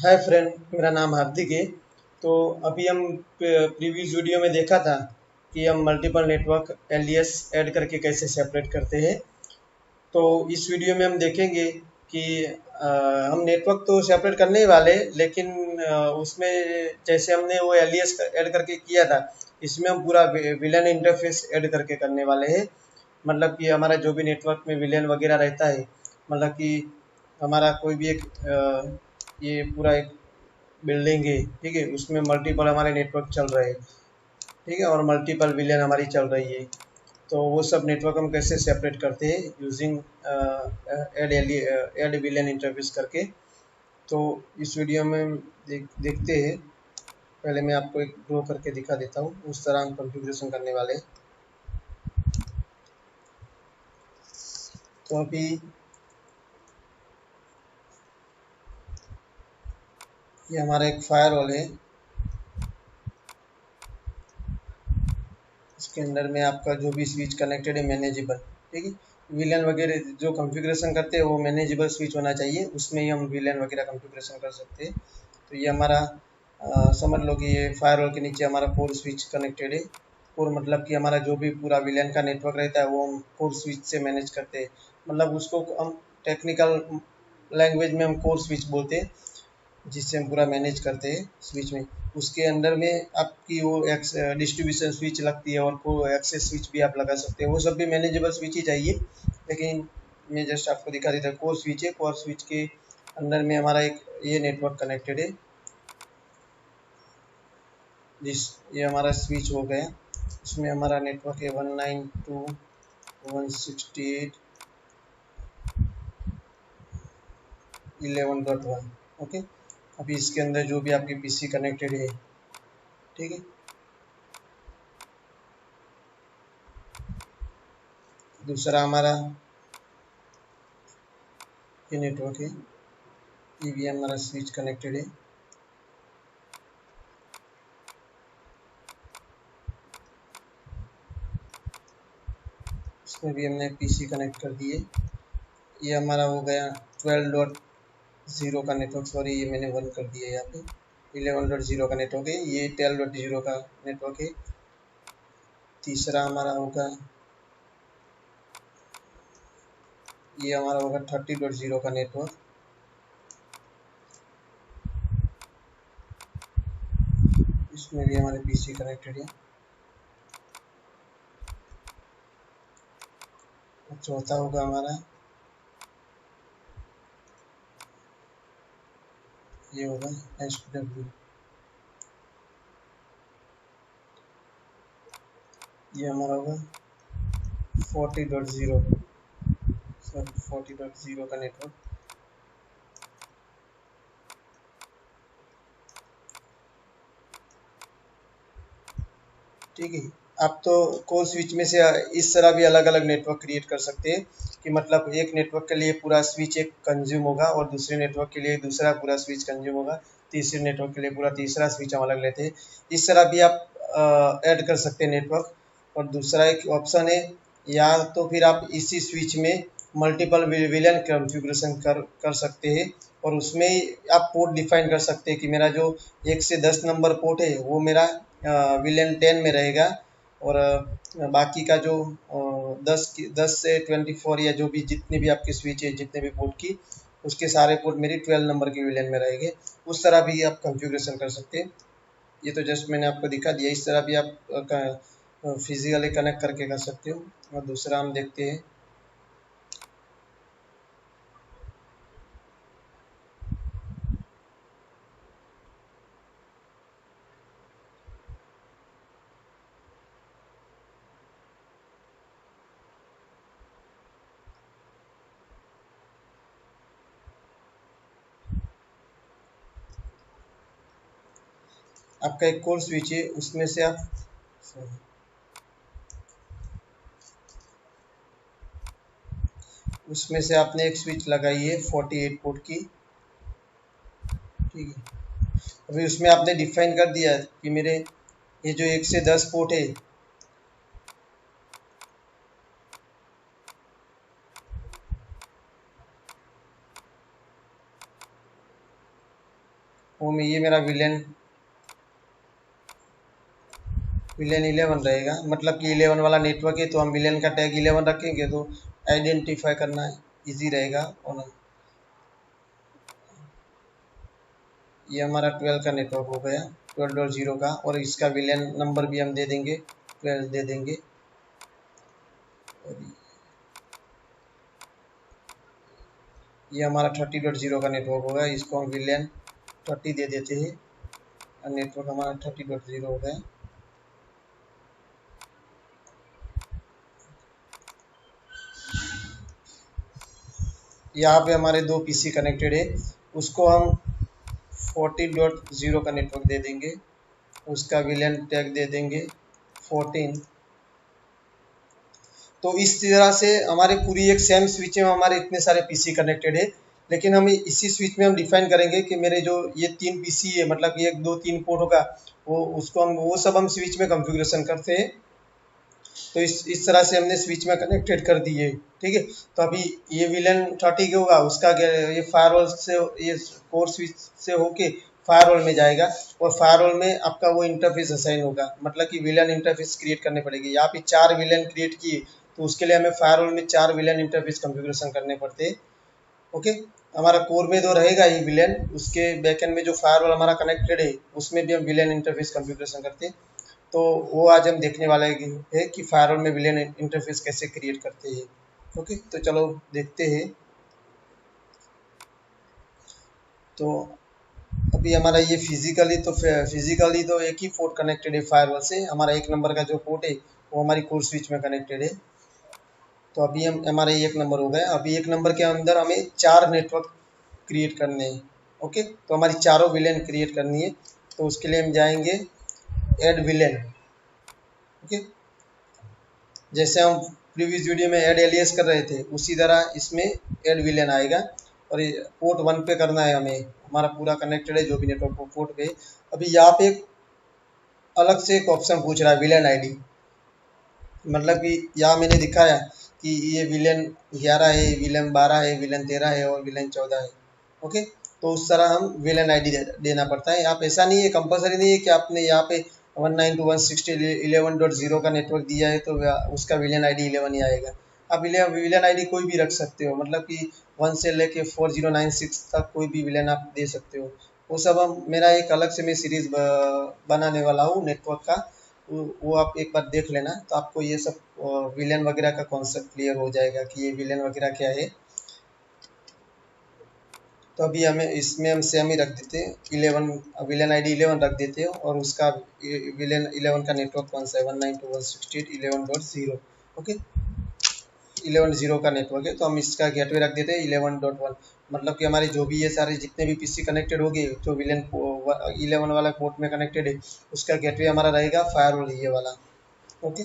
Hi friend, मेरा नाम हार्दिक है। तो अभी हम प्रीवियस वीडियो में देखा था कि हम मल्टीपल नेटवर्क एलियास ऐड करके कैसे सेपरेट करते हैं। तो इस वीडियो में हम देखेंगे कि हम नेटवर्क तो सेपरेट करने ही वाले, लेकिन उसमें जैसे हमने वो एलियास ऐड करके किया था, इसमें हम पूरा विलन इंटरफेस ऐड करके करने वाले हैं। मतलब कि हमारा जो भी नेटवर्क में विलेन वगैरह रहता है, मतलब कि हमारा कोई भी एक ये पूरा एक बिल्डिंग है, ठीक है, उसमें मल्टीपल हमारे नेटवर्क चल रहे हैं, ठीक है, और मल्टीपल विलेन हमारी चल रही है। तो वो सब नेटवर्क हम कैसे सेपरेट करते हैं यूजिंग एड विलेन इंटरफेस करके। तो इस वीडियो में हम देखते हैं। पहले मैं आपको एक ड्रॉ करके दिखा देता हूँ, उस तरह हम कॉन्फ़िगरेशन करने वाले हैं। तो अभी ये हमारा एक फायरवॉल है, इसके अंदर में आपका जो भी स्विच कनेक्टेड है मैनेजेबल, ठीक है। विलन वगैरह जो कॉन्फ़िगरेशन करते हैं वो मैनेजेबल स्विच होना चाहिए, उसमें ही हम विलन वगैरह कॉन्फ़िगरेशन कर सकते हैं। तो ये हमारा समझ लो कि ये फायरवॉल के नीचे हमारा कोर स्विच कनेक्टेड है। कोर मतलब कि हमारा जो भी पूरा विलन का नेटवर्क रहता है वो हम कोर स्विच से मैनेज करते हैं। मतलब उसको हम टेक्निकल लैंग्वेज में हम कोर स्विच बोलते हैं, जिससे हम पूरा मैनेज करते हैं स्विच में। उसके अंदर में आपकी वो डिस्ट्रीब्यूशन स्विच लगती है, और को एक्सेस स्विच भी आप लगा सकते हैं। वो सब भी मैनेजेबल स्विच ही चाहिए, लेकिन मैं जस्ट आपको दिखा देता हूँ। कोर स्विच है, कोर स्विच के अंदर में हमारा एक ये नेटवर्क कनेक्टेड है, जिस ये हमारा स्विच हो गया। इसमें हमारा नेटवर्क है 192.168.11.1। ओके, अभी इसके अंदर जो भी आपकी पीसी कनेक्टेड है, ठीक है। दूसरा हमारा ये नेटवर्क है, ये भी हमारा स्विच कनेक्टेड है। इसमें भी हमने पीसी कनेक्ट कर दिए। ये हमारा हो गया 12.0 का नेटवर्क, सॉरी ये मैंने 1 कर दिया यहाँ पे। 11.0 का नेटवर्क है, ये 12.0 का नेटवर्क है। तीसरा हमारा होगा, ये हमारा होगा 30.0 का नेटवर्क। इसमें भी हमारे पीसी कनेक्टेड है। चौथा होगा हमारा, ये होगा SW, ये हमारा होगा 40.0, सॉरी 40.0 का नेटवर्क। ठीक है। आप तो कोर स्विच में से इस तरह भी अलग अलग नेटवर्क क्रिएट कर सकते हैं कि मतलब एक नेटवर्क के लिए पूरा स्विच एक कंज्यूम होगा, और दूसरे नेटवर्क के लिए दूसरा पूरा स्विच कंज्यूम होगा, तीसरे नेटवर्क के लिए पूरा तीसरा स्विच हम अलग लेते हैं। इस तरह भी आप ऐड कर सकते हैं नेटवर्क। और दूसरा एक ऑप्शन है, या तो फिर आप इसी स्विच में मल्टीपल विलन कॉन्फ़िगरेशन कर सकते हैं, और उसमें ही आप पोर्ट डिफाइन कर सकते हैं कि मेरा जो 1 से 10 नंबर पोर्ट है वो मेरा विलेन 10 में रहेगा, और बाकी का जो 10 से 24 या जो भी जितने भी आपके स्विच है, जितने भी पोर्ट की, उसके सारे पोर्ट मेरी 12 नंबर के विलेन में रहेंगे। उस तरह भी आप कॉन्फ़िगरेशन कर सकते हैं। ये तो जस्ट मैंने आपको दिखा दिया, इस तरह भी आप फिजिकली कनेक्ट करके कर सकते हो। और दूसरा हम देखते हैं, आपका एक कोर स्विच है, उसमें से आप उसमें से आपने एक स्विच लगाई है 48 पोर्ट की, ठीक है। अभी उसमें आपने डिफाइन कर दिया कि मेरे ये जो 1 से 10 पोर्ट है, वो में ये मेरा विलेन 11 रहेगा, मतलब कि 11 वाला नेटवर्क है तो हम विलेन का टैग 11 रखेंगे तो आइडेंटिफाई करना इजी रहेगा। और ये हमारा 12 का नेटवर्क हो गया, 12.0 का, और इसका विलेन नंबर भी हम दे देंगे, 12 दे देंगे। और ये हमारा 30.0 का नेटवर्क होगा, इसको हम विलेन 30 दे देते हैं और नेटवर्क हमारा 30.0 हो गया। यहाँ पे हमारे दो पीसी कनेक्टेड है, उसको हम 40.0 का नेटवर्क दे देंगे, उसका विलेन टैग दे देंगे 14। तो इस तरह से हमारे पूरी एक सेम स्विच में हमारे इतने सारे पीसी कनेक्टेड है, लेकिन हम इसी स्विच में हम डिफाइन करेंगे कि मेरे जो ये 3 पीसी है, मतलब कि 1 2 3 पोर्ट होगा, वो उसको हम वो सब हम स्विच में कॉन्फ़िगरेशन करते हैं। तो इस तरह से हमने स्विच में कनेक्टेड कर दिए, ठीक है। तो अभी ये विलन 30 के होगा, उसका ये फायरवॉल से, ये कोर स्विच से होके फायरवॉल में जाएगा, और फायरवॉल में आपका वो इंटरफेस असाइन होगा, मतलब कि विलन इंटरफेस क्रिएट करने पड़ेगी। यहाँ पे 4 विलन क्रिएट किए, तो उसके लिए हमें फायरवॉल में 4 विलन इंटरफेस कॉन्फ़िगरेशन करने पड़ते हैं। ओके, हमारा कोर में तो रहेगा ही विलेन, उसके बैकएंड में जो फायरवॉल हमारा कनेक्टेड है उसमें भी हम विलेन इंटरफेस कॉन्फ़िगरेशन करते हैं। तो वो आज हम देखने वाले हैं कि फायरवॉल में विलेन इंटरफेस कैसे क्रिएट करते हैं। ओके, तो चलो देखते हैं। तो अभी हमारा ये फिजिकली तो एक ही पोर्ट कनेक्टेड है फायरवॉल से, हमारा 1 नंबर का जो पोर्ट है वो हमारी कोर स्विच में कनेक्टेड है। तो अभी हम हमारे 1 नंबर हो गया। अभी 1 नंबर के अंदर हमें 4 नेटवर्क क्रिएट करने हैं। ओके, तो हमारी चारों विलेन क्रिएट करनी है, तो उसके लिए हम जाएंगे ऐड विलेन। ओके, जैसे हम प्रीवियस वीडियो में ऐड एलियास कर रहे थे उसी तरह इसमें ऐड विलेन आएगा, और ये पोर्ट 1 पे करना है हमें, हमारा पूरा कनेक्टेड है जो भी नेटवर्क पोर्ट पे। अभी यहाँ पे अलग से एक ऑप्शन पूछ रहा है विलेन आईडी, मतलब कि यहाँ मैंने दिखाया कि ये विलेन 11 है, विलेन 12 है, विलेन 13 है और विलेन 14 है। ओके, तो उस तरह हम विलेन आईडी देना पड़ता है। आप ऐसा नहीं है, कंपलसरी नहीं है कि आपने यहाँ पे 192.168.11.0 का नेटवर्क दिया है तो उसका विलेन आईडी 11 ही आएगा। आप विलेन आईडी कोई भी रख सकते हो, मतलब कि 1 से लेके 4096 तक कोई भी विलेन आप दे सकते हो। वो सब हम, मेरा एक अलग से मैं सीरीज बनाने वाला हूँ नेटवर्क का, वो आप एक बार देख लेना, तो आपको ये सब विलेन वगैरह का कॉन्सेप्ट क्लियर हो जाएगा कि ये विलेन वगैरह क्या है। तो अभी हमें इसमें हम सेम ही रख देते हैं 11, विलेन आईडी 11 रख देते हैं, और उसका विलेन 11 का नेटवर्क कौन सा है 192.168.11.0। ओके, 11.0 का नेटवर्क है, तो हम इसका गेटवे रख देते हैं 11.1, मतलब कि हमारे जो भी ये सारे जितने भी पीसी कनेक्टेड होंगे जो विलेन 11 वाला पोर्ट में कनेक्टेड है, उसका गेटवे हमारा रहेगा फायरवॉल ये वाला। ओके,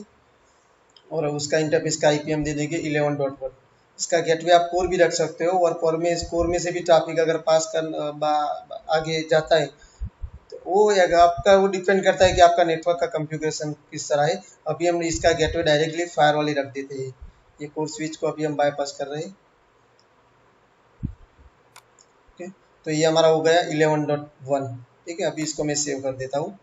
और उसका इंटरफेस का आईपी हम दे देंगे 11.1। इसका गेटवे आप कोर भी रख सकते हो, और कोर में से भी ट्रैफिक अगर पास कर आगे जाता है तो वो आपका वो डिपेंड करता है कि आपका नेटवर्क का कॉन्फ़िगरेशन किस तरह है। अभी हम इसका गेटवे डायरेक्टली फायरवॉल ही रख देते हैं, ये कोर स्विच को अभी हम बाईपास कर रहे हैं। ओके, तो ये हमारा हो गया 11.1। ठीक है, अभी इसको मैं सेव कर देता हूँ।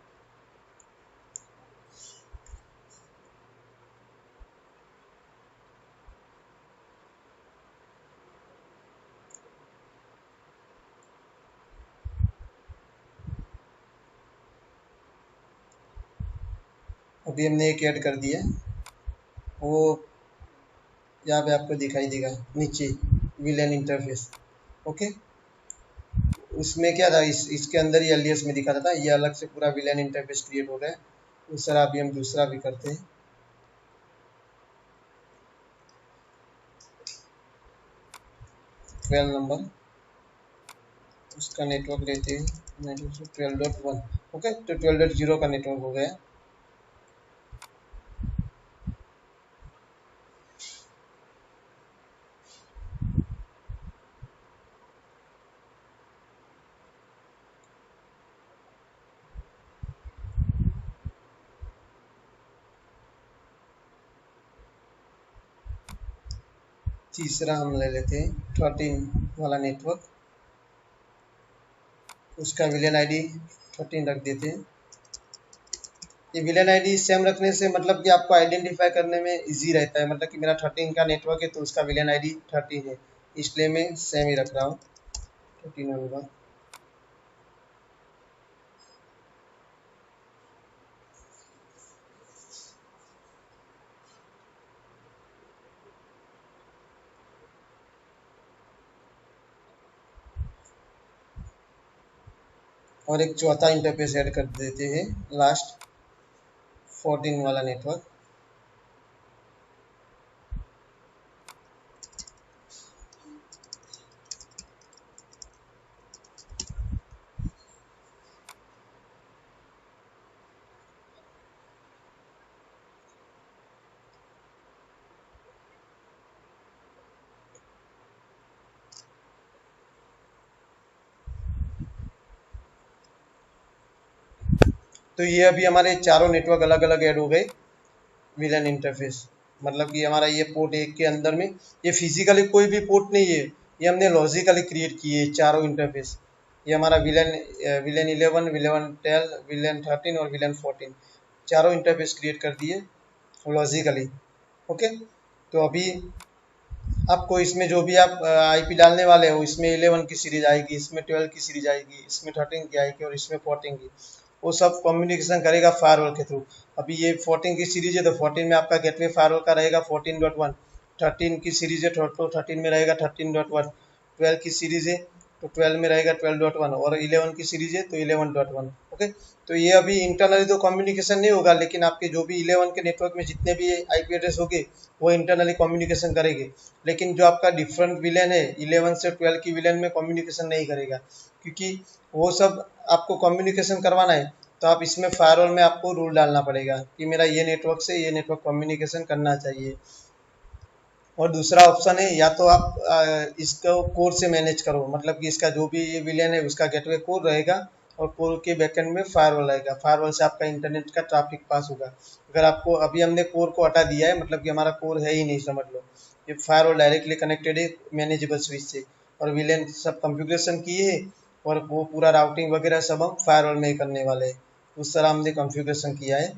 अभी हमने एक ऐड कर दिया, वो यहाँ पे आपको दिखाई देगा नीचे विलेन इंटरफेस। ओके, उसमें क्या था, इसके अंदर ही एलियस में दिखाता था, ये अलग से पूरा विलेन इंटरफेस क्रिएट हो गया। उस तरह अभी हम दूसरा भी करते हैं। 12 नंबर, उसका नेटवर्क लेते हैं 12.1। ओके, तो 12.0 का नेटवर्क हो गया। तीसरा हम ले लेते हैं 13 वाला नेटवर्क। उसका विलेन आईडी 13 रख देते हैं। ये विलेन आईडी सेम रखने से मतलब कि आपको आइडेंटिफाई करने में इजी रहता है, मतलब कि मेरा 13 का नेटवर्क है तो उसका विलेन आईडी 13 है, इसलिए मैं सेम ही रख रहा हूँ 13 होगा। और एक चौथा इंटरफेस ऐड कर देते हैं, लास्ट 14 वाला नेटवर्क। तो ये अभी हमारे चारों नेटवर्क अलग अलग ऐड हो गए विलन इंटरफेस। मतलब कि हमारा ये पोर्ट एक के अंदर में, ये फिजिकली कोई भी पोर्ट नहीं है, ये हमने लॉजिकली क्रिएट किए चारों इंटरफेस। ये हमारा विलन विलन 11, विलन 12, विलन 13 और विलन 14 चारों इंटरफेस क्रिएट कर दिए लॉजिकली। ओके, तो अभी आपको इसमें जो भी आप आईपी डालने वाले हो, इसमें 11 की सीरीज आएगी, इसमें 12 की सीरीज आएगी, इसमें 13 की आएगी और इसमें 14 की, वो सब कम्युनिकेशन करेगा फायरवॉल के थ्रू। अभी ये 14 की सीरीज है तो 14 में आपका गेटवे फायरवॉल का रहेगा 14.1, 13 की सीरीज है तो 13 में रहेगा 13.1, 12 की सीरीज है तो 12 में रहेगा 12.1 और 11 की सीरीज है तो 11.1। ओके, तो ये अभी इंटरनली तो कम्युनिकेशन नहीं होगा, लेकिन आपके जो भी 11 के नेटवर्क में जितने भी आईपी एड्रेस होंगे वो इंटरनली कम्युनिकेशन करेंगे। लेकिन जो आपका डिफरेंट विलेन है 11 से 12 की विलेन में कम्युनिकेशन नहीं करेगा, क्योंकि वो सब आपको कम्युनिकेशन करवाना है तो आप इसमें फायरवॉल में आपको रूल डालना पड़ेगा कि मेरा ये नेटवर्क से ये नेटवर्क कम्युनिकेशन करना चाहिए। और दूसरा ऑप्शन है या तो आप इसको कोर से मैनेज करो, मतलब कि इसका जो भी ये विलेन है उसका गेटवे कोर रहेगा और कोर के बैकएंड में फायरवॉल आएगा, फायरवॉल से आपका इंटरनेट का ट्रैफिक पास होगा। अगर आपको अभी हमने कोर को हटा दिया है, मतलब कि हमारा कोर है ही नहीं, समझ लो ये फायरवॉल डायरेक्टली कनेक्टेड है मैनेजेबल स्विच से, और विलेन सब कॉन्फ़िगरेशन किए है और वो पूरा राउटिंग वगैरह सब हम फायरवॉल में ही करने वाले हैं, उस तरह हमने कॉन्फ़िगरेशन किया है।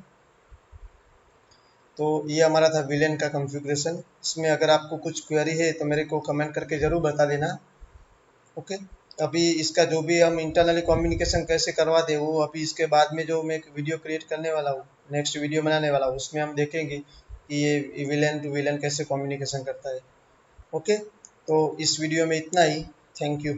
तो ये हमारा था विलेन का कॉन्फ़िगरेशन। इसमें अगर आपको कुछ क्वेरी है तो मेरे को कमेंट करके ज़रूर बता देना। ओके, अभी इसका जो भी हम इंटरनली कम्युनिकेशन कैसे करवा दें वो अभी इसके बाद में जो मैं एक वीडियो क्रिएट करने वाला हूँ, नेक्स्ट वीडियो बनाने वाला हूँ, उसमें हम देखेंगे कि ये विलेन टू विलेन कैसे कम्युनिकेशन करता है। ओके, तो इस वीडियो में इतना ही। Thank you.